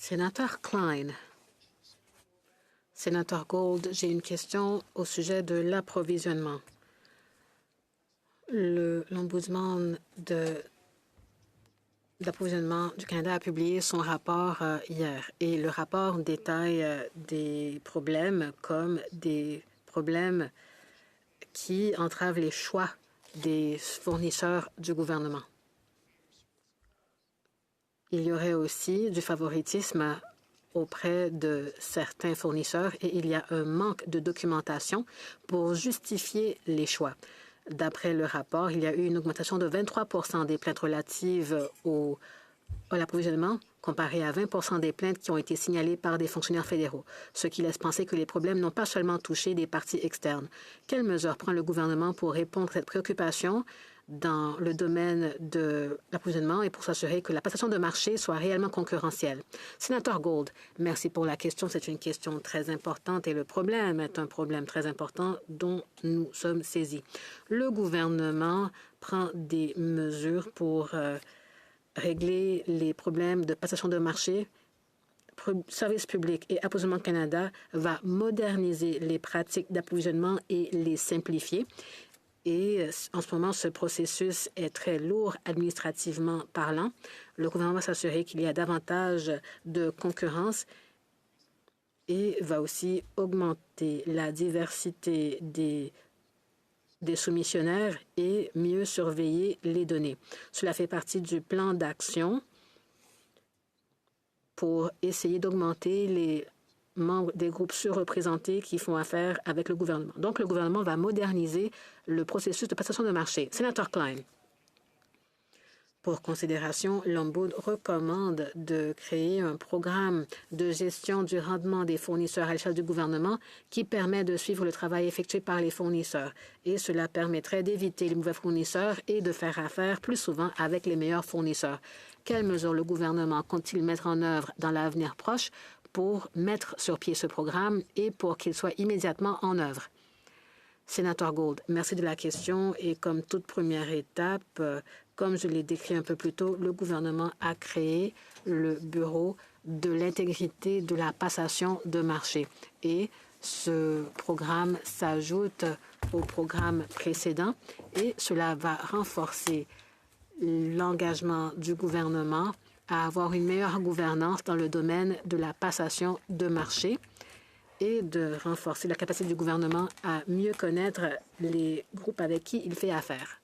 Sénateur Klein. Sénateur Gold, j'ai une question au sujet de l'approvisionnement. L'Ombudsman d'approvisionnement du Canada a publié son rapport hier et le rapport détaille des problèmes comme des problèmes qui entravent les choix des fournisseurs du gouvernement. Il y aurait aussi du favoritisme auprès de certains fournisseurs et il y a un manque de documentation pour justifier les choix. D'après le rapport, il y a eu une augmentation de 23 des plaintes relatives à l'approvisionnement comparé à 20 des plaintes qui ont été signalées par des fonctionnaires fédéraux, ce qui laisse penser que les problèmes n'ont pas seulement touché des parties externes. Quelles mesures prend le gouvernement pour répondre à cette préoccupation dans le domaine de l'approvisionnement et pour s'assurer que la passation de marché soit réellement concurrentielle? Sénateur Gold, merci pour la question. C'est une question très importante et le problème est un problème très important dont nous sommes saisis. Le gouvernement prend des mesures pour régler les problèmes de passation de marché. Service public et Approvisionnement Canada va moderniser les pratiques d'approvisionnement et les simplifier. Et en ce moment, ce processus est très lourd administrativement parlant. Le gouvernement va s'assurer qu'il y a davantage de concurrence et va aussi augmenter la diversité des soumissionnaires et mieux surveiller les données. Cela fait partie du plan d'action pour essayer d'augmenter les membres des groupes surreprésentés qui font affaire avec le gouvernement. Donc, le gouvernement va moderniser le processus de passation de marché. Sénateur Klein. Pour considération, l'Ombudsman recommande de créer un programme de gestion du rendement des fournisseurs à l'échelle du gouvernement qui permet de suivre le travail effectué par les fournisseurs. Et cela permettrait d'éviter les mauvais fournisseurs et de faire affaire plus souvent avec les meilleurs fournisseurs. Quelles mesures le gouvernement compte-t-il mettre en œuvre dans l'avenir proche pour mettre sur pied ce programme et pour qu'il soit immédiatement en œuvre? Sénateur Gold, merci de la question. Et comme toute première étape, comme je l'ai décrit un peu plus tôt, le gouvernement a créé le Bureau de l'intégrité de la passation de marché. Et ce programme s'ajoute au programme précédent et cela va renforcer l'engagement du gouvernement à avoir une meilleure gouvernance dans le domaine de la passation de marché et de renforcer la capacité du gouvernement à mieux connaître les groupes avec qui il fait affaire.